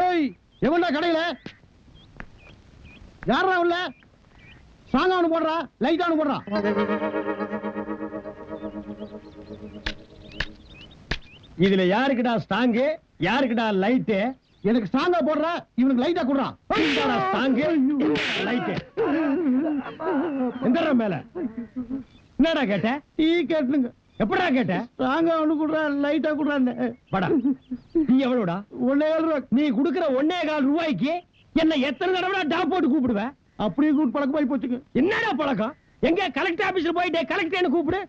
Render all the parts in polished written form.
ஏய் எவன்டா கடையில யாரா உள்ள சாங்கானு போடுறா லைட்டானு போடுறா இதுல யாருக்குடா ஸ்டாங்கு யாருக்குடா லைட்டு எனக்கு ஸ்டாங்கா போடுறா இவனுக்கு லைட்டா குடுறான் ஸ்டாங்கு லைட்டு எங்கடா மேல என்னடா கேட்ட டீ கேட்டுங்க எப்படா கேட்ட ஸ்டாங்கா ஒண்ணு குடுறா லைட்டா குடுறான்னு படா நீ எவ்வளவுடா 1.5 ரூபா நீ குடுக்குற 1.25 ரூபாய்க்கு என்ன எத்தனை தடவை டாப் போட்டு கூப்பிடுவ அப்படியே கூப்பிட்டு பழக்கமாயி போச்சுங்க என்னடா பழக்கம் எங்க கலெக்டர் ஆபீஸ்ல போயிட்டே கலெக்டர் கூப்பிடு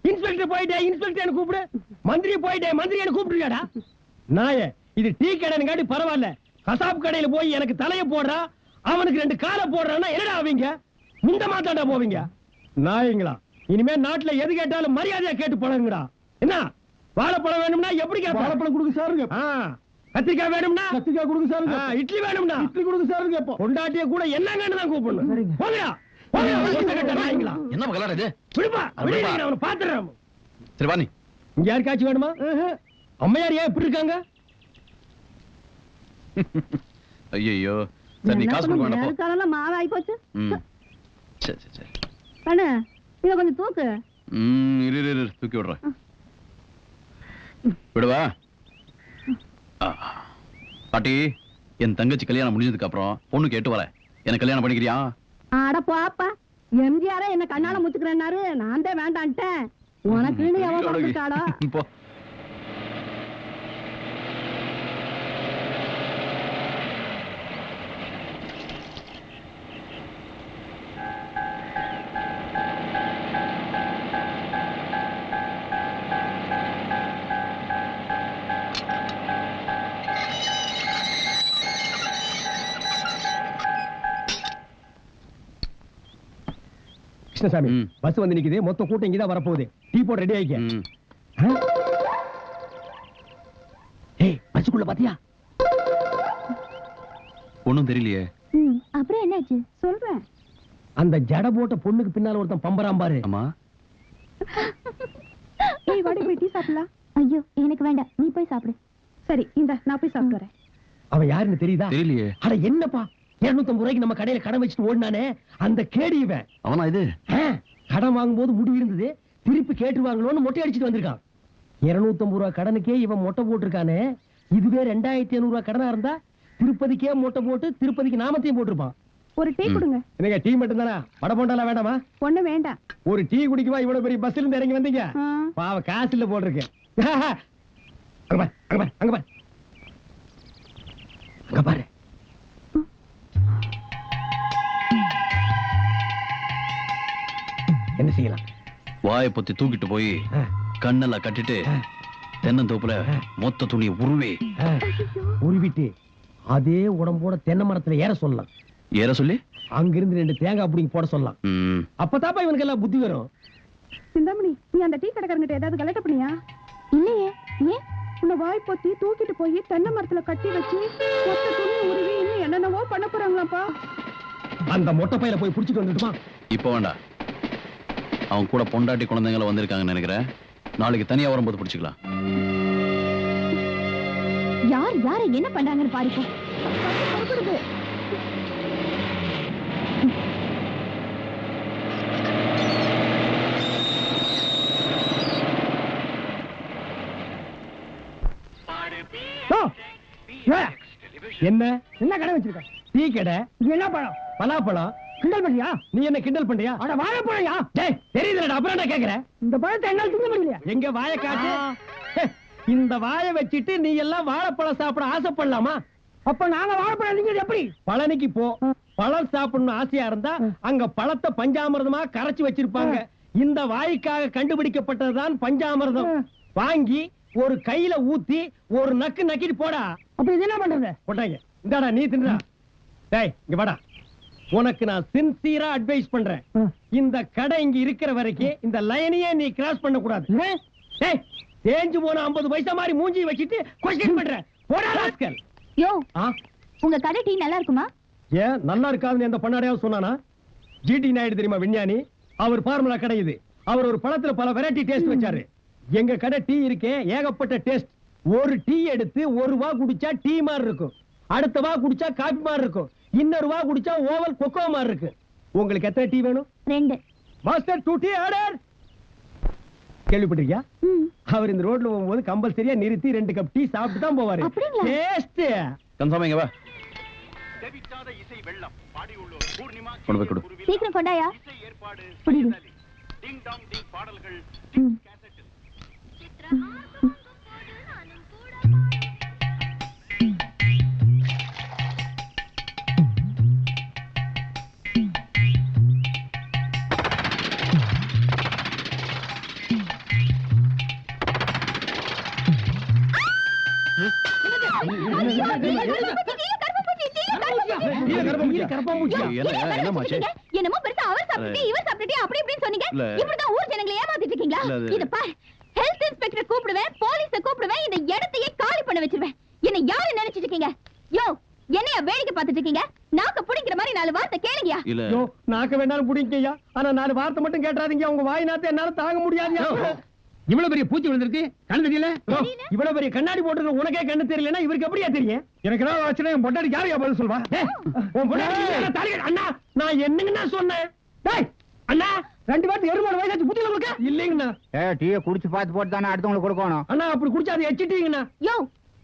இன்ஸ்பெக்டர் போயிட்டே இன்ஸ்பெக்டர் கூப்பிடு மந்திரி போயிட்டே மந்திரியை கூப்பிடுறியாடா நாயே இது டீ கடைன்னு பரவாயில்ல கசாப் கடையில போய் எனக்கு தலைய போடுறா அவனுக்கு 2 காலை போடுறான்னா என்னடா ஆவீங்க முந்த மாத்தாண்டா போவீங்க நாயங்களா இனிமே நாட்டுல எது கேட்டாலும் மரியாதையா கேட்டு பழகுங்கடா என்ன வாழைப்பழம் வேணும்னா எப்படி வாழைப்பழம் கொடுங்க சாருங்க கத்திரிக்காய் வேணும்னா கத்திரிக்காய் கொடுங்க சாருங்க இட்லி வேணும்னா இட்லி கொடுங்க சாருங்க இப்போ கொண்டாட்டிய கூட என்னங்கன்னு தான் கூப்பிடணும் போங்கடா என்ன மகளா இது விடுப்பா அவனை பாத்துறேன் சரி வாணி இங்க யாருக்காச்சும் வேணுமா அம்மையார் ஏன் இப்படி இருக்காங்க ஐயோ சரி நீ காசு கொடுக்க வேண்டாம் காலெல்லாம் மாவாய் போச்சு சரி சரி சரி கண்ணு இத கொஞ்சம் தூக்கு இரு தூக்கி விடுறேன் விடுவா பாட்டி என் தங்கச்சி கல்யாணம் முடிஞ்சதுக்கு அப்புறம் பொண்ணு கேட்டு வரேன் என்ன கல்யாணம் பண்ணிக்கிறியா அட போப்பா எம்ஜிஆர என்ன கண்ணால முச்சுக்கிறேன்னாரு நான் தான் வேண்டான்ட்டேன் உனக்குன்னு எவன் கொடுத்தாடோ போ கிருஷ்ணசாமி பஸ் வந்து நிக்குது மொத்த கூட்டம் இங்கதான் வரப்போகுது டீ போட ரெடி ஆயிக்க ஏய் பஸ்ஸுக்குள்ள பாத்தியா ஒண்ணும் தெரியலையே அப்புறம் என்னாச்சு சொல்றேன் அந்த ஜட போட்ட பொண்ணுக்கு பின்னால ஒருத்தன் பம்பராம் பாரு அம்மா ஏய் வாடி போய் டீ சாப்பிடலாம் ஐயோ எனக்கு வேண்டாம் நீ போய் சாப்பிடு சரி இந்த நான் போய் சாப்பிட்டு வரேன் அவன் யாருன்னு தெரியுதா தெரியலையே அட என்னப்பா 250 ரூபாய்க்கு நம்ம கடையில கடன் வச்சுட்டு ஓடினானே அந்த கேடி இவன் அவனா இது கடன் வாங்கும்போது முடி இருந்தது திருப்பி கேட்டுருவாங்களோன்னு மொட்டை அடிச்சுட்டு வந்திருக்கான் 250 ரூபாய் கடனுக்கே இவன் மொட்டை போட்டிருக்கானே இதுவே 2500 ரூபாய் கடனா இருந்தா திருப்பதிக்கே மொட்டை போட்டு திருப்பதிக்கு நாமத்தையும் போட்டிருப்பான் ஒரு டீ கொடுங்க என்னங்க டீ மட்டும் தானா வடை போண்டாலாம் வேண்டாமா ஒண்ணு வேண்டாம் ஒரு டீ குடிக்குவா இவ்வளவு பெரிய பஸ்ல இருந்து இறங்கி வந்தீங்க பாவ காசு இல்ல போட்டிருக்கேன் அங்க பாரு என்ன செய்யலாம் வாயை பொத்தி தூக்கிட்டு போய் கண்ணெல்லாம் கட்டிட்டு தென்னந்தோப்புல மொத்த துணியை உருவிட்டு அதே உடம்போட தென்னை மரத்துல ஏற சொல்லலாம் ஏற சொல்லி அங்கிருந்து 2 தேங்காய் பிடிங்கி போட சொல்லலாம் அப்பதாப்பா இவனுக்கு எல்லாம் புத்தி வரும் சிந்தாமணி நீ அந்த டீ கடைக்காரங்கிட்ட ஏதாவது கலெக்ட் பண்ணியா இல்லையே ஏன் உன்னை வாய் பொத்தி தூக்கிட்டு போய் தென்னை மரத்துல கட்டி வச்சு மொத்த துணி உருவி இன்னும் என்னென்னவோ பண்ண போறாங்களாப்பா அந்த மொட்டை பையில போய் புடிச்சிட்டு வந்துட்டுமா இப்ப வேண்டாம் அவன் கூட பொண்டாட்டி குழந்தைங்கள வந்திருக்காங்கன்னு நினைக்கிறேன் நாளைக்கு தனியா வரும்போது பிடிச்சுக்கலாம் யார் யார என்ன பண்றாங்கன்னு பாருங்க என்ன என்ன கடை வச்சிருக்க டீ கடை என்ன பழம் பலாப்பழம் கிண்டல் பண்றியா நீ என்ன கிண்டல் பண்றியா அட வாழைப்பழம்யா டேய் தெரியுதுடா அப்புறம் நான் கேக்குறேன் இந்த பழத்தை என்னால திங்க முடியல எங்க வாயை காட்டு இந்த வாயை வச்சிட்டு நீ எல்லாம் வாழைப்பழம் சாப்பிட ஆசைப்படலாமா அப்ப நாங்க வாழைப்பழம் திங்கிறது எப்படி பழனிக்கு போ பழம் சாப்பிடணும் ஆசையா இருந்தா அங்க பழத்தை பஞ்சாமிர்தமா கரைச்சு வச்சிருப்பாங்க இந்த வாய்க்காக கண்டுபிடிக்கப்பட்டதுதான் பஞ்சாமிர்தம் வாங்கி ஒரு கையில ஊத்தி ஒரு நக்கு நக்கிட்டு போடா அப்ப இது என்ன பண்றது போட்டாங்க இந்தாடா நீ தின்றா டேய் இங்க வாடா உனக்கு நான் சின்சியரா அட்வைஸ் பண்றேன் இந்த கடை இங்க இருக்கிற வரைக்கும் இந்த லைனையே நீ கிராஸ் பண்ண கூடாது டேய் தேஞ்சு போன 50 பைசா மாதிரி மூஞ்சி வச்சிட்டு கொஸ்டின் பண்ற போடா ராஸ்கல் யோ உங்க கடை டீ நல்லா இருக்குமா ஏன் நல்லா இருக்காதுன்னு எந்த பண்ணாடையாவது சொன்னானா ஜிடி நாயுடு தெரியுமா விஞ்ஞானி அவர் ஃபார்முலா கடை இது அவர் ஒரு பழத்துல பல வெரைட்டி டேஸ்ட் வச்சாரு எங்க கடை டீ இருக்கே ஏகப்பட்ட டேஸ்ட் ஒரு டீ எடுத்து 1 ரூபா குடிச்சா டீ மாதிரி இருக்கும் அடுத்த வா குடிச்சா காபி மாதிரி இருக்கும், இன்னொரு வா குடிச்சா ஓவல் கொக்கோ மாதிரி இருக்கு. உங்களுக்கு எத்தனை டீ வேணும்? 2. Master 2 tea order. கேள்விப்பட்டிருக்கியா? அவர் இந்த ரோட்ல போகும்போது கம்பல்சரியா நிறுத்தி 2 கப் டீ சாப்பிட்டு தான் போவாரு. அப்படிங்களா? டேஸ்ட். கன்ஃபார்ம் இங்க வா. கொண்டு போய் கொடு. சீக்கிரம் கொண்டாயா. புடிடு. என்னமாச்சு? என்னமோ பெருசா அவர் சாப்பிட்டு இவர் சாப்பிட்டு அப்படி இப்படின்னு சொன்னீங்க. இல்ல. இப்படிதான் ஊர் ஜனங்களை ஏமாத்திட்டு இருக்கீங்களா? இல்ல, அது- இத பார், ஹெல்த் இன்ஸ்பெக்டர் கூப்பிடுவேன், போலீஸ கூப்பிடுவேன், இந்த இடத்தையே காலி பண்ண வச்சிருவேன். என்ன யாரு நினைச்சிட்டு இருக்கீங்க? யோ, என்னைய வேடிக்கை பார்த்துட்டு இருக்கீங்க? நாக்க புடிக்கிற மாதிரி 4 வார்த்தை கேளுங்கயா. இல்ல யோ, நாக்க வேணாலும் புடிங்கய்யா, ஆனா 4 வார்த்தை மட்டும் கேட்றாதீங்க. உங்க வாய் நாத்த என்னால தாங்க முடியாதுயா. இவ்வளவு பெரிய பூச்சி விழுந்திருக்கு, கண்ணு தெரியல. யோ, இவ்வளவு பெரிய கண்ணாடி போட்டுருக்க உனக்கே கண்ணு தெரியலன்னா இவருக்கு எப்படியா தெரியும்? எனக்கு ஏதாவது ஆச்சுன்னா என் பொண்டாட்டி யாரையா பதில் சொல்வா? டேய், உன் பொண்டாட்டி மேல தாலி கட்டு. அண்ணா, நான் என்னங்கண்ணா சொன்னேன்? டேய், அண்ணா, 2 வாரத்துக்கு எருமாடு வயசாச்சு புத்தியில கொடுக்க இல்லைங்கண்ணா. டீயை குடிச்சு பார்த்து போட்டு தானே அடுத்தவங்களுக்கு கொடுக்கணும். அண்ணா, அப்படி குடிச்சா அதை எச்சிட்டீங்கண்ணா. யோ,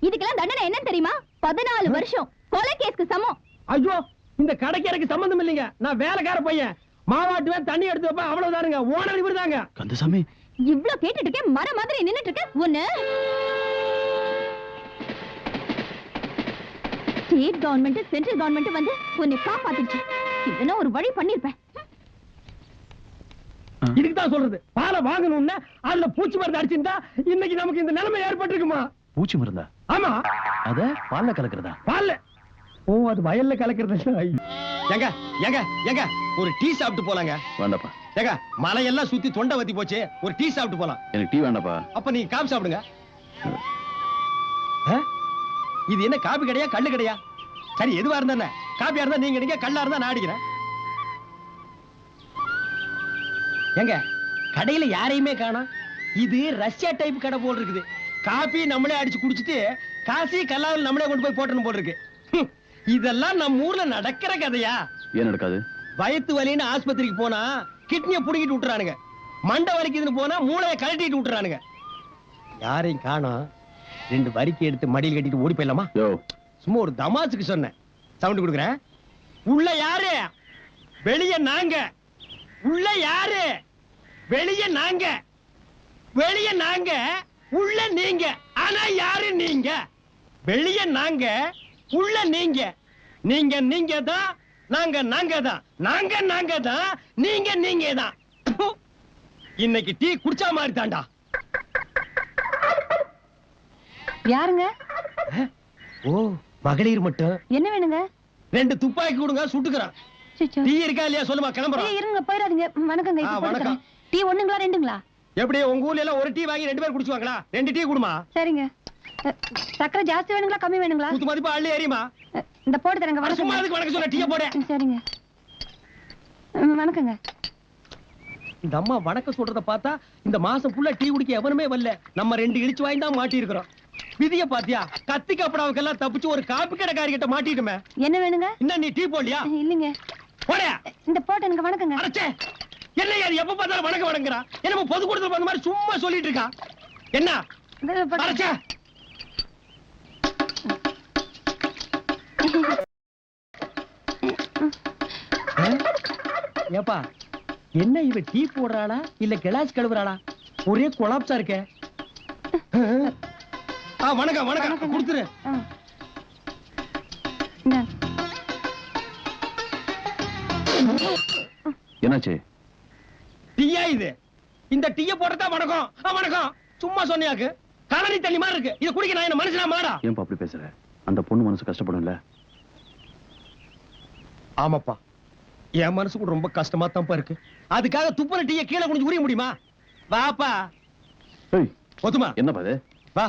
இதுக்கெல்லாம் தண்டனை என்ன தெரியுமா? 14 வருஷம் கொலை கேஸ்க்கு சமம். ஐயோ, இந்த கடைக்கு எனக்கு சம்பந்தம் இல்லைங்க. நான் வேலைக்கார பையன், மாவாட்டுவேன், தண்ணி எடுத்து வைப்பேன், அவ்வளவுதானுங்க. ஓனர் இவர்தாங்க. கந்தசாமி, இவ்ளோ கேட்டுட்டு இருக்கேன், மர மாதிரி நின்னுட்டு இருக்க. ஒண்ணு ஸ்டேட் கவர்மெண்ட் சென்ட்ரல் கவர்மெண்ட் வந்து உன்னை காப்பாத்திடுச்சு. இதெல்லாம் ஒரு வழி பண்ணிருப்பேன். இதுக்கு தான் சொல்றது, பாலை வாங்கணும்னா அதுல பூச்சி மருந்து அடிச்சிருந்தா இன்னைக்கு நமக்கு இந்த நிலைமை ஏற்பட்டிருக்குமா? பூச்சி மருந்தா? ஆமா, அத பால்ல கலக்குறதா? பால்ல. ஓ, அது வயல்ல கலக்கிறது. ஏங்க ஏங்க ஏங்க, ஒரு டீ சாப்பிட்டு போலாங்க. வேண்டாப்பா, ஏங்க, மலையெல்லாம் சுத்தி தொண்டை வத்தி போச்சு, ஒரு டீ சாப்பிட்டு போலாம். எனக்கு டீ வேண்டாப்பா. அப்ப நீங்க காபி சாப்பிடுங்க. ஆ? இது என்ன காபி கடையா கல்லு கடையா? சரி, எதுவா இருந்தா என்ன? காபியா இருந்தா நீங்க அடிங்க, கல்லா இருந்தா நான் அடிக்கிறேன். ஏங்க, கடையில யாரையுமே காணோம். இது ரஷ்யா டைப் கடை போல் இருக்குது. காபி நம்மளே அடிச்சு குடிச்சிட்டு காசி கல்லாவில் நம்மளே கொண்டு போய் போட்டணும் போல் இருக்கு. இதெல்லாம் நம்ம ஊர்ல நடக்கிற கதையா? ஏன் நடக்காது? வயித்து வலின்னு ஆஸ்பத்திரிக்கு போனா கிட்னியை புடுங்கிட்டு விட்டுறானுங்க, மண்டை வலிக்குதுன்னு போனா மூளையை கழட்டிட்டு விட்டுறானுங்க. யாரையும் காணோம். 2 வரிக்கை எடுத்து மடியில் கட்டிட்டு ஓடி போயிடலாமா? யோ, சும்மா ஒரு தமாசுக்கு சொன்னேன். சவுண்ட் கொடுக்குறேன். உள்ள யாரு? வெளிய நாங்க. உள்ள யாரு? வெளிய நாங்க. வெளிய நாங்க, உள்ள நீங்க. ஆனா யாரு நீங்க? வெளிய நாங்க, உள்ள நீங்க. நீங்க நீங்க தான், நாங்க நாங்க தான், நாங்க நாங்க தான், நீங்க நீங்க தான். இன்னைக்கு டீ குடிச்சா மாதிரி தாண்டா. யாருங்க? ஓ, மகளிர் மட்டும். என்ன வேணுங்க? 2 துப்பாக்கி கொடுங்க, சுட்டுக்கிறேன். டீ இருக்கா இல்லையா சொல்லுமா, கிளம்புறோம். இருங்க, போயிடாதீங்க. வணக்கங்க. ஆ, வணக்கம். டீ ஒண்ணுங்களா 2ங்களா? எப்படி உங்க ஊர்ல எல்லாம் ஒரு டீ வாங்கி 2 பேர் குடிச்சுவாங்களா? 2 டீ குடுமா. சரிங்க. சக்கரை ஜாஸ்தி வேணுங்களா கம்மி வேணுங்களா? குத்து மதிப்பா அள்ளி ஏறியுமா. இந்த போட்டு தரங்க. சும்மா வணக்கம். அதுக்கு வணக்கம் சொல்ல, டீயை போட. சரிங்க. வணக்கங்க. இந்த அம்மா வணக்கம் சொல்றத பார்த்தா இந்த மாசம் ஃபுல்லா டீ குடிக்க எவனுமே வரல. நம்ம 2 இடிச்சு வாங்கி தான் மாட்டி இருக்கிறோம். விதிய பாத்தியா? கத்தி கப்படாவுக்கெல்லாம் தப்பிச்சு ஒரு காப்பி கடைக்காரி கிட்ட மாட்டிட்டுமே. என்ன வேணுங்க? என்ன நீ டீ போடலையா? இல்லைங்க. போட. இந்த போட்டு எனக்கு வணக்கங்க. அடச்சே, என்ன யார் எப்ப பார்த்தாலும் வணக்கம் வணங்குறா? என்ன பொது கூட்டத்துல வந்த மாதிரி சும்மா சொல்லிட்டு இருக்கா? என்ன இந்த போட்டு- அடச்சே. ஏப்பா, என்ன இவ டீ போடுறாளா இல்ல கிளாஸ் கழுவுறாளா? ஒரே கொலாப்ஸா இருக்கே. வணக்கம் வணக்கம், கொடுத்துரு. ஆ. இந்தா. என்னாச்சு? டீயா இது? இந்த டீய போடுறதா வணக்கம்? வணக்கம் சும்மா சொன்னியாக்கு. கலனி தண்ணி மாதிரி இருக்கு. இத குடிக்க நான் என்ன மனுஷனா மாடா? ஏன்பா அப்படி பேசுற? அந்த பொண்ணு மனசு கஷ்டப்படும்ல. ஆமாப்பா, என் மனசு கூட ரொம்ப கஷ்டமா தான்ப்பா இருக்கு. அதுக்காக துப்புற டீய கீழே குனிஞ்சு உரிய முடியுமா? வாப்பா. ஏய், ஒத்துமா? என்னப்பா இது? வா,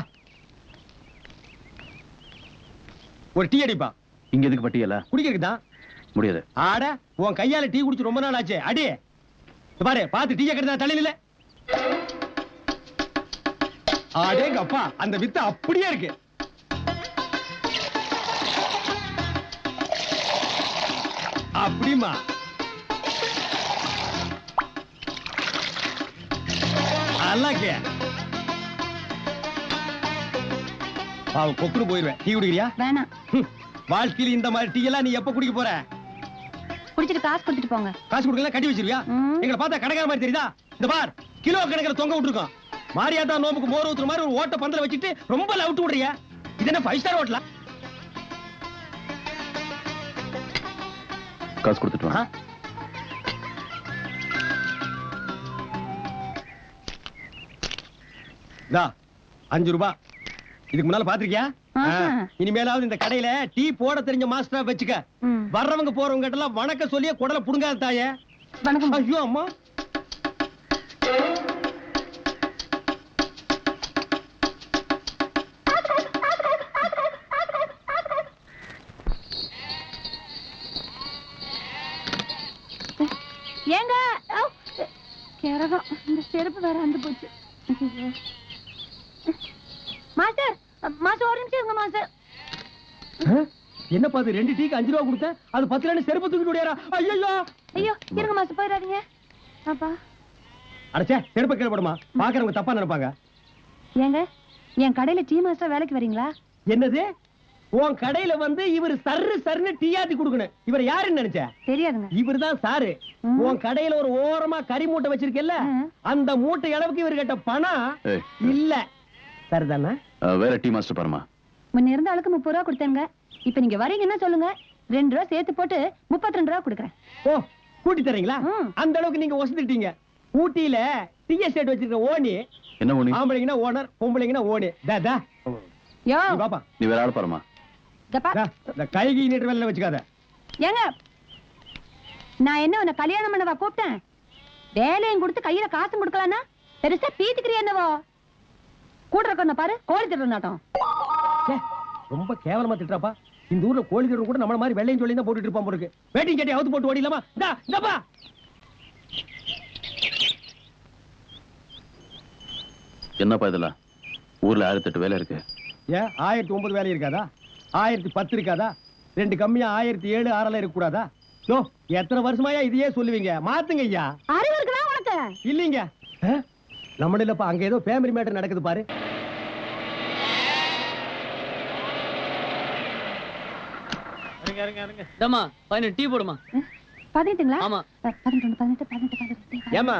ஒரு டீ அடிப்பா. இங்க எதுக்கு பட்டியல? குடிக்கிறதுதான். முடியாது. ஆட, உன் கையால டீ குடிச்சு ரொம்ப நாள் ஆச்சு. அடி. இத பாரு, பாத்து டீய கெடுத்தா தள்ளில. ஆடேங்க அப்பா, அந்த வித்து அப்படியே இருக்கு. அப்படிமா அல்லாக்கே பாவம் கொக்குன்னு போயிருவேன். டீ குடிக்கிறியா? வேணாம். வாழ்க்கையில இந்த மாதிரி டீ எல்லாம் நீ எப்ப குடிக்க போற? குடிச்சிட்டு காசு கொடுத்துட்டு போங்க. காசு கொடுக்கல கட்டி வச்சிருவியா? ம். எங்களை பார்த்தா கடைக்கார மாதிரி தெரியுதா? இந்த பார் கிலோ கணக்கில் தொங்க விட்டுருக்கோம். மாரியாத்தா நோம்புக்கு மோர் ஊத்துற மாதிரி ஒரு ஓட்ட பந்தல வச்சுட்டு ரொம்ப லவுட்டு விடுறியா? இது என்ன 5 ஸ்டார் ஹோட்டலா? காசு கொடுத்துட்டு வா. இதா 5 ரூபாய். இதுக்கு முன்னால பாத்திருக்கியா? ஆஹா. இனிமேலாவது இந்த கடையில டீ போட தெரிஞ்ச மாஸ்டரா வச்சுக்க. ம். வர்றவங்க போறவங்க கிட்ட எல்லாம் வணக்கம் சொல்லியே குடல புடுங்காத தாயே. வணக்கம். ஐயோ அம்மா. ஏங்க கேரகம் இந்த செருப்பு வேற வந்து போச்சு. மாஸ்டர் மாஸ்டர் ஒரு நிமிஷம் இருங்க மாஸ்டர். என்ன பாத்து 2 டீக்கு 5 ரூபாய் கொடுத்த அது 10 ரூபாய் செருப்பு தூக்கிட்டு ஓடியாரா? ஐயோ ஐயோ இருங்க மாஸ்டர் போயிடாதீங்க. அப்பா அடச்சே செருப்பு கீழ போடுமா. பாக்குறவங்க தப்பா நினைப்பாங்க. ஏங்க என் கடையில டீ மாஸ்டர் வேலைக்கு வரீங்களா? என்னது? உன் கடையில வந்து இவர் சர்னு டீ ஆத்தி கொடுக்கணும். இவர் யாருன்னு நினைச்ச? தெரியாதுங்க. இவர்தான் சாரு. ம். உன் கடையில ஒரு ஓரமா கறி மூட்டை வச்சிருக்கல, ம். அந்த மூட்டை அளவுக்கு இவர் கிட்ட பணம் ஏய், இல்ல. சரிதானே? வேற டீ மாஸ்டர் பாருமா. முன்ன இருந்த ஆளுக்கு 30 ரூபா கொடுத்தேங்க. இப்ப நீங்க வரீங்கன்னா சொல்லுங்க, 2 ரூபா சேர்த்து போட்டு 32 ரூபா கொடுக்குறேன். ஓ கூட்டி தரீங்களா? ம். அந்த அளவுக்கு நீங்க வசதிட்டீங்க. ஊட்டியில டீ எஸ்டேட் வச்சிருக்க ஓனி. என்ன ஒண்ணு? ஆம்பளைங்கன்னா ஓனர், பொம்பளைங்கன்னா ஓனி. டா யோ நீ பாப்பா. நீ வேற ஆள் பாருமா. தப்பா இந்த கைகி நீட்டு வேலை வச்சுக்காத. ஏங்க நான் என்ன உன்னை கல்யாணம் பண்ணவா கூப்பிட்டேன்? வேலையும் கொடுத்து கையில காசும் கொடுக்கலன்னா பெருசா பீத்துக்கிறியா என்னவோ? கூட இருக்க பாரு கோழி திட்டு நாட்டம். ச்சே, ரொம்ப கேவலமா திட்டுறாப்பா. இந்த ஊர்ல கோழி திட்டு கூட நம்மள மாதிரி வெள்ளையும் சொல்லி தான் போட்டுட்டு இருப்பான் போருக்கு. வேட்டிங் கேட்டி அவுத்து போட்டு ஓடிலாமா? இந்தாப்பா. என்னப்பா இதெல்லாம்? ஊர்ல 1008 வேலை இருக்கு. ஏன் 1009 வேலை இருக்காதா? 1010 இருக்காதா? 2 கம்மியா 1007 6 இருக்க கூடாதா? யோ எத்தனை வருஷமாயா இதையே சொல்லுவீங்க? மாத்துங்க ஐயா. அறிவு இருக்குதா உனக்கு? இல்லீங்க. நம்ம இல்லப்பா, அங்க ஏதோ ஃபேமிலி மேட்டர் நடக்குது பாரு. டமா பையன் டீ போடுமா. 18ங்களா? ஆமா. 11 18 18 18. ஏம்மா?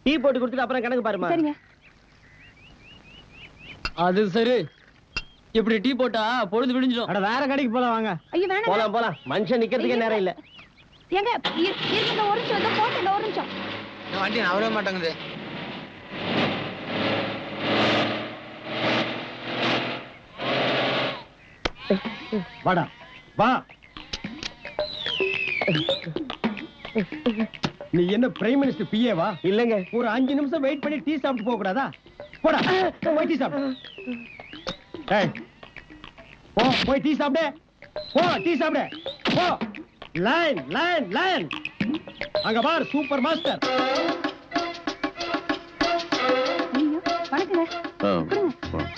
டீ போட்டு கொடுத்துட்டு அப்புறம் கணக்கு பாருமா. சரிங்க. அது சரி. இப்படி டீ போட்டா பொழுது விடிஞ்சிடும். அட வேற கடைக்கு போலாம் வாங்க. ஐயோ வேணாம். போலாம். மனுஷன் நிக்கிறதுக்கே நேரம் இல்ல. ஏங்க இருங்க ஒரு நிமிஷம் இதோ போட்டு ஒரு நிமிஷம். வண்டி நவரவே மாட்டேங்குது. வாடா வா. நீ என்ன பிரைம் மினிஸ்டர் பிஏ வா? இல்லங்க. ஒரு 5 நிமிஷம் வெயிட் பண்ணி டீ சாப்பிட்டு போக கூடாதா? போடா போய் டீ சாப்பிடு. ஏய் போ போய் டீ சாப்பிடு. போ டீ சாப்பிடு. போ. லைன். அங்க பார் சூப்பர் மாஸ்டர். ஐயோ வணக்கங்க. போலாம்.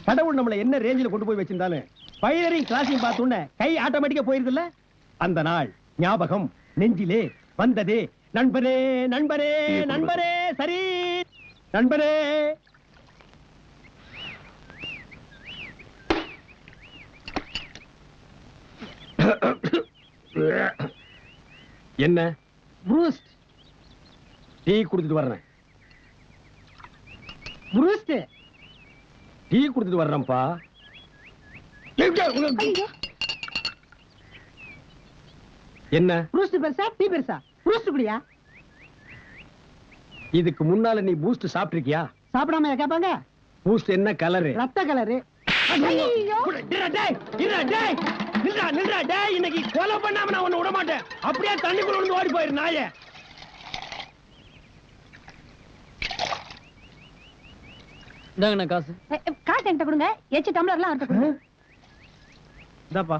கடவுள் நம்மள என்ன ரேஞ்சில கொண்டு போய் வச்சிருந்தாலும் பைலரிங் கிளாஸையும் பார்த்தோன்னே கை ஆட்டோமேட்டிக்கா போயிருதுல்ல. அந்த நாள் ஞாபகம் நெஞ்சிலே வந்ததே. நண்பரே நண்பரே நண்பரே சரி நண்பரே. என்ன ப்ரூஸ்ட் டீ குடிச்சிட்டு வர்றேன். ப்ரூஸ்ட் டீ குடிச்சிட்டு வர்றேன்ப்பா. என்ன ப்ரூஸ்ட் பெருசா டீ பெருசா? ப்ரூஸ்ட் குடியா. இதுக்கு முன்னால நீ பூஸ்ட் சாப்பிட்டிருக்கியா? சாப்பிடாம கேட்பாங்க. பூஸ்ட் என்ன கலரு? ரத்த கலரு. இன்னைக்கு கொலை பண்ணாம நான் உன்னை விட மாட்டேன். அப்படியே தண்ணிக்குள்ள விழுந்து ஓடி போயிரு நாயே. இந்தாங்கண்ணா காசு. காசு என்கிட்ட கொடுங்க. எச்சு டம்ளர்லாம் அவர்கிட்ட கொடுங்க. இந்தாப்பா.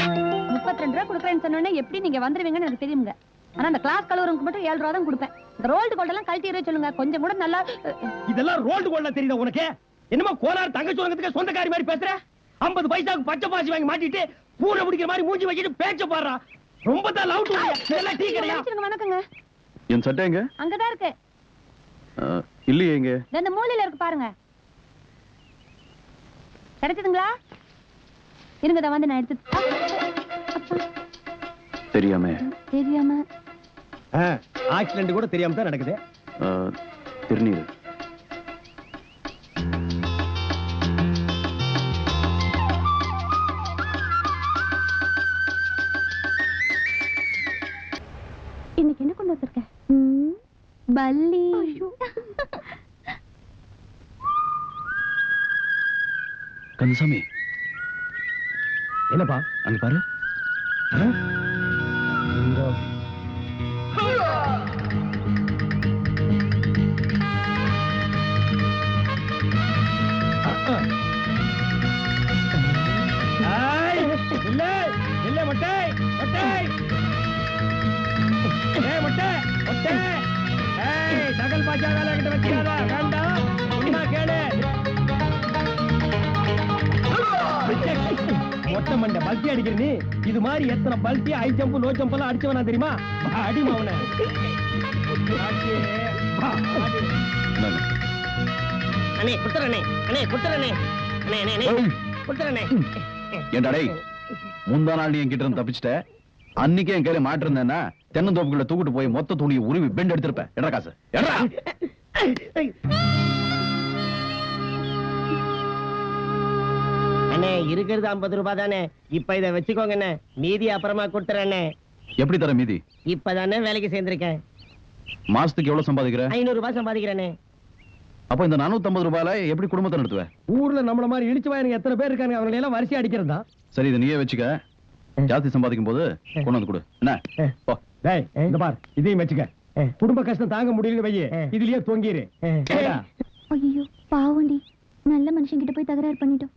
$32 கொடுக்குறேன்னு சொன்னோன்னே எப்படி நீங்க வந்துருவீங்கன்னு எனக்கு தெரியுங்க. ஆனா அந்த கிளாஸ் கலவருக்கு மட்டும் 7 ரூபா தான் கொடுப்பேன். இந்த ரோல்டு கோல்ட் எல்லாம் கழட்டி எறிய சொல்லுங்க. கொஞ்சம் கூட நல்லா இதெல்லாம் ரோல்டு கோல்டா தெரியுதா உனக்கு? என்னமோ கோலார் தங்க சுரங்கத்துக்கு சொந்தக்காரி மாதிரி பேசுற. 50 பைசாவுக்கு பச்சை பாசி வாங்கி மாட்டிட்டு பூனை பிடிக்கிற மாதிரி மூஞ்சி வச்சிட்டு பேச்ச பாடுறா. ரொம்ப தான் லவ் டு. இதெல்லாம் டீ கடையா? வணக்கங்க. என் சட்டை எங்க? அங்கதான் இருக்கு. இல்லையே எங்க? இந்த மூலையில இருக்கு பாருங்க. கிடைச்சதுங்களா? இருங்க தான் வந்து நான் எடுத்து. தெரியாம ஆக்சிடென்ட் கூட தெரியாம தான் நடக்குது. திருநீர். இன்னைக்கு என்ன கொண்டு வந்திருக்க? பல்லி. கந்தசாமி என்னப்பா அங்க பாரு. தகல் பாஜா வேலை கிட்ட வச்சிடாதா. வேண்டாம், உண்மை கேளு. மொட்டை மண்டை பல்ட்டி அடிக்கிற நீ இது மாதிரி எத்தனை பல்ட்டி ஹை ஜம்ப் லோ ஜம்ப் எல்லாம் அடிச்சவனா தெரியுமா? அடிமா அவனை. அண்ணே குத்துறனே, அண்ணே குத்துறனே, அண்ணே அண்ணே அண்ணே குத்துறனே. ஏன்டா டேய், முந்தா நாள் நீ என்கிட்ட இருந்து தப்பிச்சிட்ட. அன்னைக்கே என் கையில மாட்டிருந்தேன்னா தென்னந்தோப்புக்குள்ள தூக்கிட்டு போய் மொத்த துணியை உருவி பெண்ட் எடுத்திருப்பேன். எடா காசு எடா. அண்ணே இருக்கிறது 50 ரூபாய் தானே, இப்ப இத வச்சுக்கோங்க அண்ணே, மீதி அப்புறமா கொடுத்துறேன். எப்படி தர மீதி? இப்பதானே வேலைக்கு சேர்ந்திருக்கேன். மாசத்துக்கு எவ்வளவு சம்பாதிக்கிற? 500 ரூபாய் சம்பாதிக்கிறேனே. அப்ப இந்த 450 ரூபாயில எப்படி குடும்பத்தை நடத்துவ? ஊர்ல நம்மள மாதிரி இடிச்சு வாயனுங்க எத்தனை பேர் இருக்காங்க, அவங்க எல்லாம் வரிசை அடிக்கிறதா. சரி, இதை நீயே வச்சுக்க. ஜாஸ்தி சம்பாதிக்கும் போது கொண்டு வந்து கொடு. என்ன போ. டேய் இந்த பார், இதையும் வச்சுக்க. குடும்ப கஷ்டம் தாங்க முடியலன்னு வையே, இதுலயே தொங்கிரு. ஐயோ பாவண்டி, நல்ல மனுஷன் கிட்ட போய் தகராறு பண்ணிட்டோம்.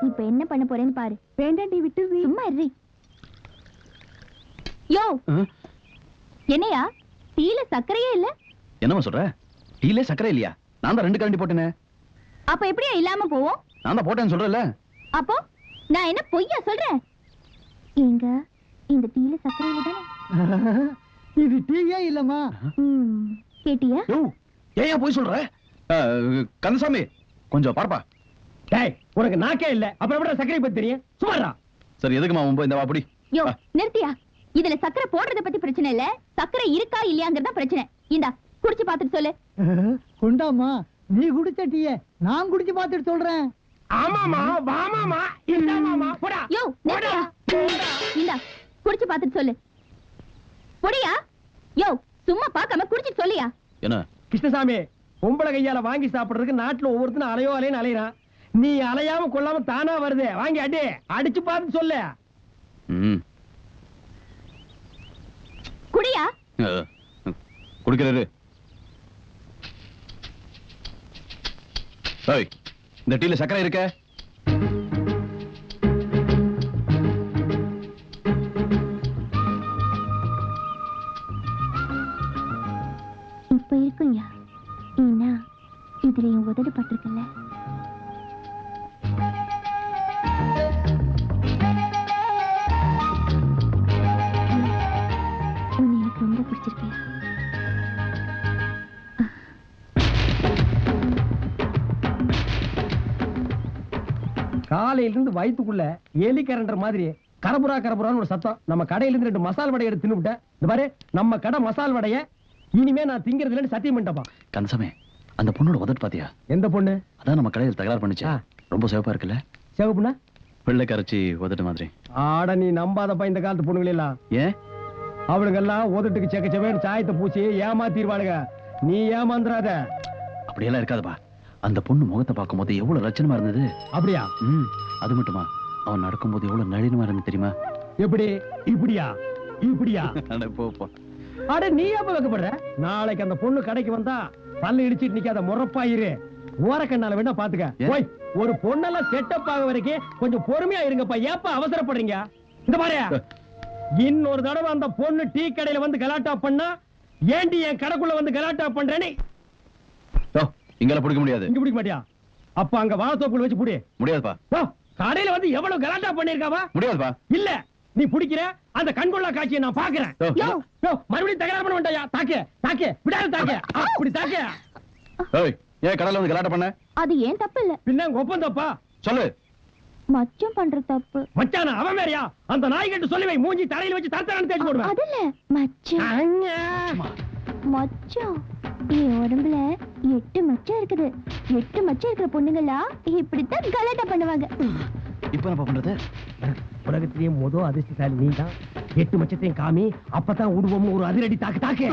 இப்ப என்ன பண்ண போறேன்னு பாரு. வேண்டாண்டி விட்டு சும்மா இரு. யோ என்னையா டீல சக்கரையே இல்ல? என்னமா சொல்ற? டீலே சக்கரை இல்லையா? நான் தான் 2 கரண்டி போட்டேனே. அப்ப எப்படியா இல்லாம போவோம்? நான் தான் போட்டேன்னு சொல்றேன்ல. அப்போ நான் என்ன பொய்யா சொல்றேன்? எங்க இந்த டீல சக்கரை இல்ல தானே? இது டீயே இல்லம்மா. கேட்டியா? ஏன் போய் சொல்ற? கந்தசாமி கொஞ்சம் பார்ப்பா. டேய் உனக்கு நாக்கே இல்ல, அப்புறம் எப்படி சக்கரை பத்தி தெரியும்? சும்மாடா. சரி, எதுக்குமா உன் இந்த வாப்படி? யோ நிறுத்தியா. இதுல சக்கரை போடுறத பத்தி பிரச்சனை இல்ல, சக்கரை இருக்கா இல்லையாங்கறத பிரச்சனை. இந்தா குடிச்சு பாத்துட்டு சொல்லு. கொண்டாமா, நீ குடிச்ச டீயே நான் குடிச்சு பாத்துட்டு சொல்றேன். ஆமாமா வாமாமா இந்தாமாமா போடா. யோ நிறுத்தியா. இந்தா குடிச்சு பாத்துட்டு சொல்லு. போடியா. யோ சும்மா பார்க்காம குடிச்சிட்டு சொல்லியா. என்ன கிருஷ்ணசாமி, பொம்பளை கையால வாங்கி சாப்பிடுறதுக்கு நாட்டுல ஒவ்வொருத்தரும் அலையோ அலையன்னு அலையறான். நீ அலையாம கொள்ளாம தானா வருது, வாங்கி அடி அடிச்சு பார்த்து சொல்லு. குடியா. குடிக்கிறாரு. இந்த டீல சக்கரை இருக்க? இப்ப இருக்குயா. ஏன்னா இதுல என் உதடு பட்டிருக்குல்ல. உன்னை எனக்கு ரொம்ப பிடிச்சிருக்கியா? காலையில இருந்து வயித்துக்குள்ள எலி கரண்டர் மாதிரி கரபுரா கரபுரான்னு ஒரு சத்தம். நம்ம கடையில இருந்து 2 மசால் வடை எடுத்து தின்னுட்டேன். இந்த பாரு, நம்ம கடை மசால் வடைய இனிமே நான் திங்கிறது இல்லைன்னு சத்தியம் பண்ணிட்டப்பா. கந்தசாமி, அந்த பொண்ணோட உதட்டு பாத்தியா? எந்த பொண்ணு? அதான் நம்ம கடையில் தகராறு பண்ணிச்சா. ரொம்ப சிவப்பா இருக்குல்ல? சிவப்புண்ணா வெள்ளை கரைச்சி உதட்டு மாதிரி. ஆட நீ நம்பாதப்பா இந்த காலத்து பொண்ணுங்கள எல்லாம். ஏன்? அவளுங்க எல்லாம் உதட்டுக்கு செக்க செவேன்னு சாயத்தை பூச்சி ஏமாத்திடுவாளுங்க. நீ ஏமாந்துறாத. அப்படியெல்லாம் இருக்காதுப்பா. அந்த பொண்ணு முகத்தை பார்க்கும் போது எவ்வளவு லட்சணமா இருந்தது. அப்படியா? அது மட்டுமா, அவன் நடக்கும்போது எவ்வளவு நளினமா இருந்து தெரியுமா? எப்படி? இப்படியா இப்படியா? போப்பா. அட நீ எப்ப வைக்கப்படுற? நாளைக்கு அந்த பொண்ணு கடைக்கு வந்தா பல்ல இடிச்சிட்டு நிக்காத, முறப்பாயிரு. ஓரக்கண்ணால வேணா பாத்துக்க. போய் ஒரு பொண்ணெல்லாம் செட்டப் ஆக வரைக்கும் கொஞ்சம் பொறுமையா இருங்கப்பா. ஏப்பா அவசரப்படுறீங்க? இந்த பாரு, இன்னொரு தடவை அந்த பொண்ணு டீ கடையில வந்து கலாட்டா பண்ணா ஏண்டி என் கடைக்குள்ள வந்து கலாட்டா பண்றேனே இங்கெல்லாம் பிடிக்க முடியாது. இங்க பிடிக்க மாட்டியா? அப்ப அங்க வாழைத்தோப்புல வச்சு புடி. முடியாதுப்பா. கடையில வந்து எவ்வளவு கலாட்டா பண்ணிருக்காவா? முடியாதுப்பா. இல்ல நீ பிடிக்கிற அந்த கண்கொள்ளா காட்சியை நான் பாக்குறேன். மறுபடியும் தகராறு பண்ண வேண்டாயா? தாக்கே தாக்கே விடாத தாக்கே அப்படி தாக்கே. ஏன் கடையில வந்து கலாட்டா பண்ண? அது ஏன் தப்பு இல்ல. பின்ன ஒப்பம் தப்பா? சொல்லு. மச்சம் பண்ற தப்பு. மச்சானா அவன் வேறயா? அந்த நாய்கிட்ட சொல்லி வை, மூஞ்சி தரையில வச்சு தரத்தரான்னு தேய்ச்சு போடுவேன். அது இல்ல மச்சம். மச்சம் என் உடம்புல 8 மச்சம் இருக்குது. 8 மச்சம் இருக்கிற பொண்ணுங்களா இப்படித்தான் கலாட்டா பண்ணுவாங்க. இப்ப என்ன பண்றது? உலகத்திலேயே முதல் அதிர்ஷ்டசாலி நீ தான். 8 மச்சத்தையும் காமி, அப்பதான் உருவம் ஒரு அதிரடி தாக்கு தாக்கு.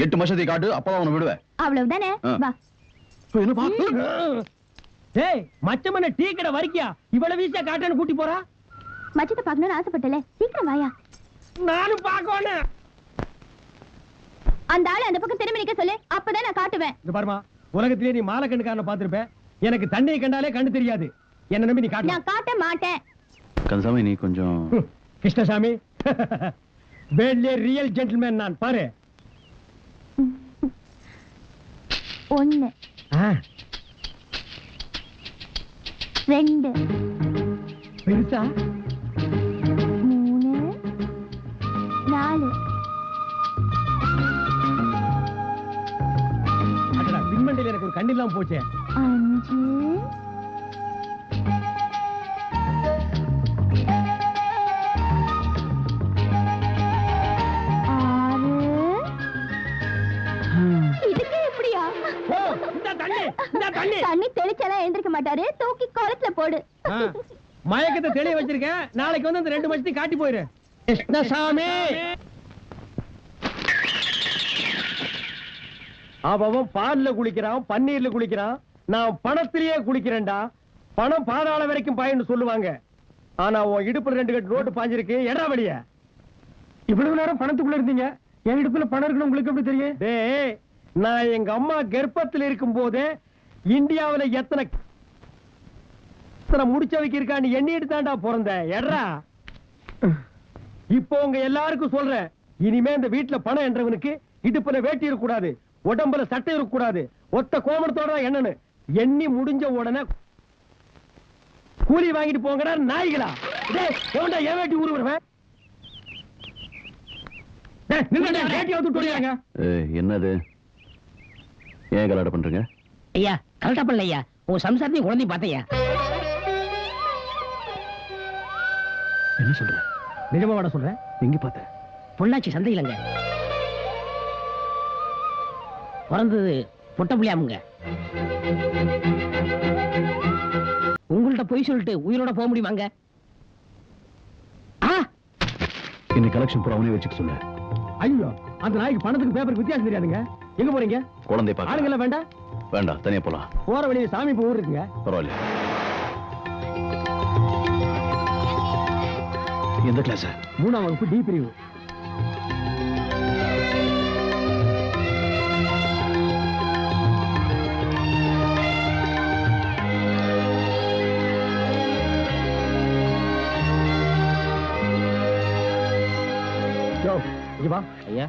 8 மச்சத்தை காட்டு, அப்பதான் அவனை விடுவேன். அவ்வளவுதானே? வா. என்னப்பா? டேய் மச்சமன டீ கடை வரிக்கியா? இவ்வளவு வீசா காட்டன்னு கூட்டி போறா? மச்சத்தை பார்க்கணும்னு ஆசைப்பட்டல, சீக்கிரம் வாயா. நானும் பார்க்கணும். அந்த ஆளு அந்த பக்கம் திரும்பி நிக்க சொல்லு, அப்பதான் நான் காட்டுவேன். இந்த பாருமா, உலகத்திலேயே நீ மாலை கண்ணுக்காரனை பார்த்திருப்ப. எனக்கு தண்ணியை கண்டாலே கண்ணு தெரியாது. என்ன நம்பி நீ காட்டு. நான் காட்ட மாட்டேன். கந்தசாமி நீ கொஞ்சம். கிருஷ்ணசாமி வேல்லே ரியல் ஜென்டில்மேன் நான் பாரு. 1 2 பெருசா 3 4 அடடா பின்மண்டையில எனக்கு ஒரு கண்ணில்லாம் போச்சே. 5 தண்ணி தெளிச்சாலாம் எழுந்திருக்க மாட்டாரு, தூக்கி குளத்துல போடு. மயக்கத்தை தெளிய வச்சிருக்கேன். நாளைக்கு வந்து அந்த 2 மச்சத்தையும் காட்டி போயிரு. கிருஷ்ணசாமி அவன் பால்ல குளிக்கிறான், பன்னீர்ல குளிக்கிறான். நான் பணத்திலேயே குளிக்கிறேன்டா. பணம் பாதாள வரைக்கும் பாயின்னு சொல்லுவாங்க. ஆனா உன் இடுப்புல 2 கட்டு ரோட்டு பாஞ்சிருக்கு. எடா வழிய இவ்வளவு நேரம் பணத்துக்குள்ள இருந்தீங்க. என் இடுப்புல பணம் இருக்குன்னு உங்களுக்கு எப்படி தெரியும்? டேய், நான் எங்க அம்மா கர்ப்பத்தில் இருக்கும் போதே இந்தியாவில எத்தனை முடிச்சவைக்கு இருக்கான்னு எண்ணிட்டு தாண்டா பிறந்த. எட்ரா இப்போ உங்க எல்லாருக்கும் சொல்றேன், இனிமே இந்த வீட்டுல பணம் என்றவனுக்கு இடுப்புல வேட்டி இருக்க கூடாது, உடம்புல சட்டை இருக்க கூடாது. ஒத்த கோமணத்தோட தான் எண்ணனு. எண்ணி முடிஞ்ச உடனே கூலி வாங்கிட்டு போங்கடா நாய்களா. டேய் ஏன்டா ஏன் வேட்டி ஊருவேன்? டேய் நில்லுடா, வேட்டி அவுத்து போடுறாங்க. என்னது? ஏன் கலாட்டா பண்றீங்க? ஐயா கரெக்டா பண்ணல ஐயா. உன் சம்சாரத்தையும் குழந்தையும் பார்த்தையா? என்ன சொல்ற? நிஜமாவாட சொல்றேன். எங்க பார்த்த? பொள்ளாச்சி சந்தையிலங்க. பிறந்தது பொட்ட புள்ளியாமுங்க. உங்கள்ட்ட போய் சொல்லிட்டு உயிரோட போக முடியுமாங்க? இன்னைக்கு கலெக்ஷன் பூரா அவனே வச்சுக்க சொல்லு. ஐயோ, அந்த நாய்க்கு பணத்துக்கு பேப்பருக்கு வித்தியாசம் தெரியாதுங்க. எங்க போறீங்க? குழந்தை பார்க்க. ஆளுங்கள வேண்டாம். வேண்டாம், தனியா போலாம். போற வழியில சாமி ஊர் இருக்குங்க. பரவாயில்ல. எந்த கிளாஸ்? 3ஆம் வகுப்பு டி பிரிவு. வா ஐயா,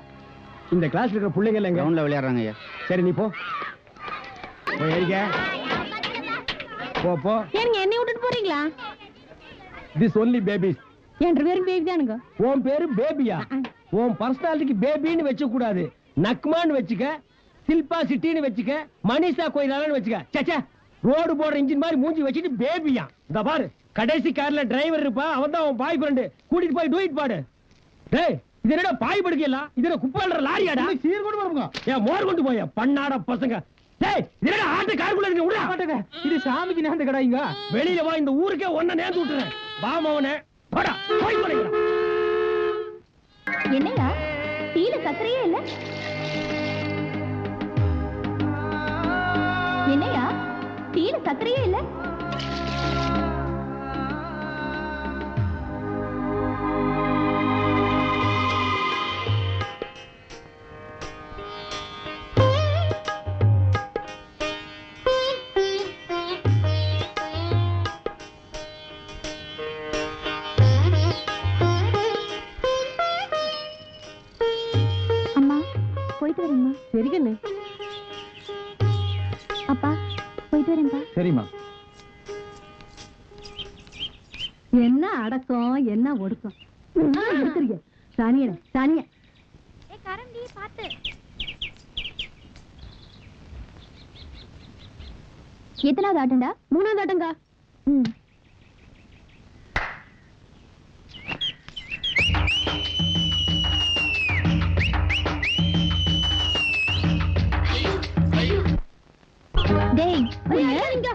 இந்த கிளாஸ்ல இருக்கிற பிள்ளைங்க எங்க? கிரவுண்ட்ல விளையாடுறாங்க ஐயா. சரி நீ போ. போய் ஏறிக்க. போ போ. ஏங்க என்னை விட்டுட்டு போறீங்களா? This only babies. என் பேரு பேபி தானுங்க. உன் பேரு பேபியா? உன் பர்சனாலிட்டிக்கு பேபின்னு வச்ச கூடாது. நக்மான்னு வச்சுக்க, சில்பா சிட்டின்னு வச்சுக்க, மனிஷா கோயிலான்னு வச்சுக்க. சச்சா, ரோடு போடுற இன்ஜின் மாதிரி மூஞ்சி வச்சுட்டு பேபியா? இந்த பாரு, கடைசி கார்ல டிரைவர் இருப்பா, அவன் தான் உன் பாய் ஃப்ரெண்டு. கூட்டிட்டு போய் டூயிட் பாடு. டேய், இது என்னடா பாய் படுக்கையல? இது என்ன குப்பைன்ற லாரியாடா? சீர் கொண்டு வருங்க. ஏன் மோர் கொண்டு போய் பண்ணாட பசங்க. டேய், இது என்னடா ஆட்டு காருக்குள்ள இருக்கு? உடா மாட்டேங்க. இது சாமிக்கு நேர்ந்த கடைங்க. வெளியில வா, இந்த ஊருக்கே ஒண்ண நேர்ந்து விட்டுறேன். வா மவனே, போடா போய் போறீங்க. என்னையா டீல சக்கரையே இல்ல? என்னையா டீல சக்கரையே இல்ல? சரி கண்ணு. அப்பா போயிட்டு வரேன்ப்பா. சரிம்மா. என்ன அடக்கம் என்ன ஒடுக்கம் எடுத்துருங்க. சானிய சானிய கரண்டி பாத்து. எத்தனாவது ஆட்டம்டா? 3வது ஆட்டங்கா. ம். டேய் இங்க.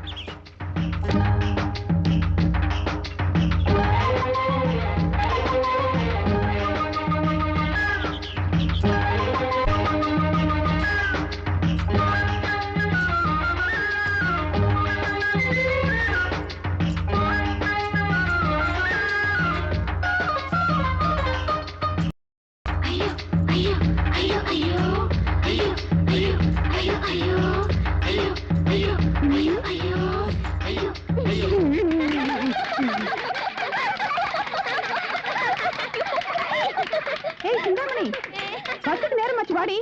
ஏய் சிந்தாமணி, பஸ்ஸுக்கு நேரமாச்சு வாடி.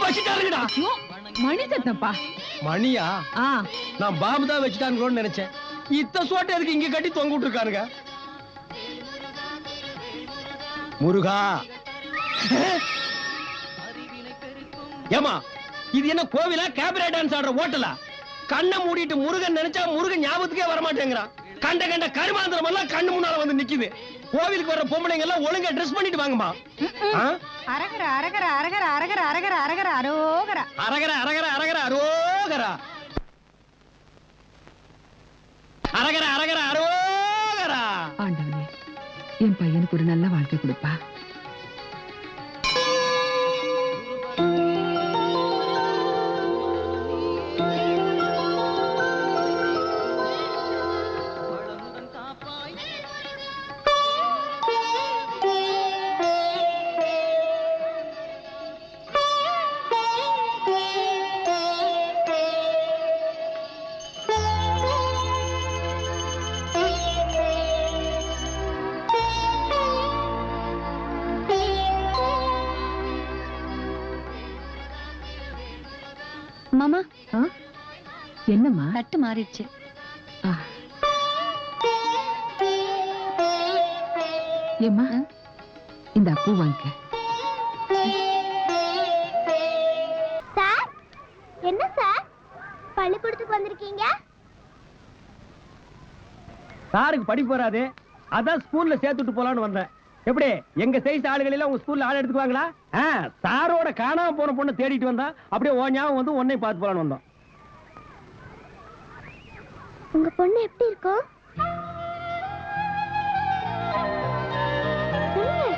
வச்சிட்டாருங்கடா. மணி சத்தப்பா. மணியா? ஆ நான் பாம்பு தான் வச்சுட்டாங்களோன்னு நினைச்சேன். இத்த சோட்டை எதுக்கு இங்க கட்டி தொங்க விட்டுருக்காருங்க? முருகா. ஏமா இது என்ன கோவிலா கேபரே டான்ஸ் ஆடுற ஹோட்டலா? கண்ணை மூடிட்டு முருகன் நினைச்சா முருகன் ஞாபகத்துக்கே வரமாட்டேங்கிறான். கண்ட கண்ட கருமாந்திரம் எல்லாம் கண்ணு முன்னால வந்து நிக்குது. கோவிலுக்கு வர்ற பொம்பளைங்க எல்லாம் ஒழுங்கா ட்ரெஸ் பண்ணிட்டு வாங்கம்மா. அரகர அரகர அரகர அரகர அரகர அரகர அரோகர அரகர அரகர அரகர அரோகர அரகர அரகர அரோகர. ஆண்டவனே, என் பையனுக்கு ஒரு நல்ல வாழ்க்கை கொடுப்பா. மாமா என்னம்மா? தட்டு மாறிடுச்சு. ஏம்மா, இந்த பூ வாங்கிக்க. சார், என்ன சார் பள்ளிக்கூடத்துக்கு வந்திருக்கீங்க? சாருக்கு படிப்பு வராது, அதான் ஸ்கூல்ல சேர்த்துட்டு போலான்னு வந்தேன். எப்படி எங்க சைஸ் ஆளுகள் எல்லாம் உங்க ஸ்கூல்ல ஆள் எடுத்துக்குவாங்களா? சாரோட காணாம போன பொண்ணை தேடிட்டு வந்தா அப்படியே ஓ ஞாபகம் வந்து உன்னை பார்த்து போலான்னு வந்தோம். உங்க பொண்ணு எப்படி இருக்கும்?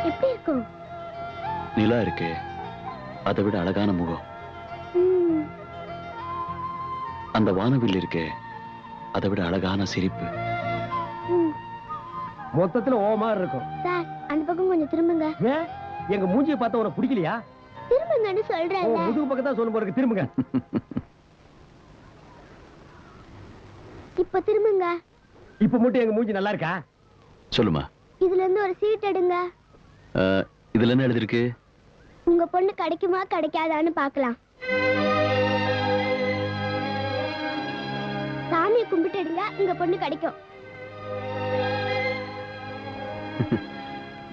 எப்படி இருக்கும்? நிலா இருக்கே, அதை விட அழகான முகம். அந்த வானவில் இருக்கே, அதை விட அழகான சிரிப்பு. மொத்தத்துல ஓ மாதிரி இருக்கும். சார், அந்த பக்கம் கொஞ்சம் திரும்புங்க. ஏன் எங்க மூஞ்சியை பார்த்தா உனக்கு பிடிக்கலையா? திரும்புங்கன்னு சொல்றேன். முதுகு பக்கத்தான் சொல்லும் போறதுக்கு திரும்புங்க. இப்ப திரும்புங்க. இப்ப மட்டும் எங்க மூஞ்சி நல்லா இருக்கா? சொல்லுமா. இதுல இருந்து ஒரு சீட் எடுங்க. இதுல என்ன எழுதிருக்கு? உங்க பொண்ணு கிடைக்குமா கிடைக்காதான்னு பார்க்கலாம். சாமியை கும்பிட்டு எடுங்க, உங்க பொண்ணு கிடைக்கும்.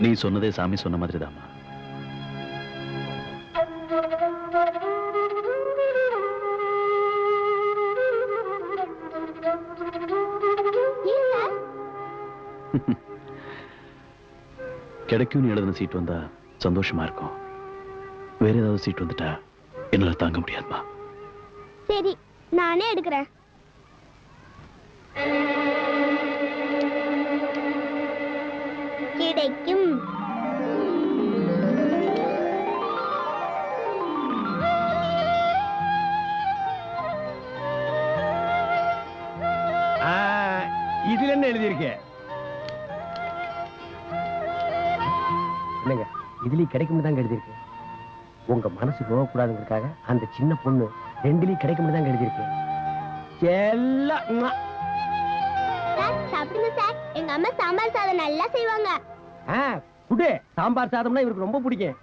நீ சொன்னதே சாமி சொன்ன மாதிரி தாமா. கிடைக்கும் எழுதின சீட் வந்தா சந்தோஷமா இருக்கும். வேற ஏதாவது சீட் வந்துட்டா என்னால தாங்க முடியாதுமா. சரி, நானே எடுக்கிறேன். கிடைக்கும். இதுல என்ன எழுதியிருக்கு? என்னங்க இதுலயும் கிடைக்கும் தான் எழுதியிருக்கு. உங்க மனசு நோகக்கூடாதுங்கிறதுக்காக அந்த சின்ன பொண்ணு ரெண்டுலயும் கிடைக்கும் தான் எழுதியிருக்கு. சாப்பிடுங்க சார், எங்க அம்மா சாம்பார் சாதம் நல்லா செய்வாங்க. குடு சாம்பார் சாதம்னா இவருக்கு ரொம்ப பிடிக்கும்.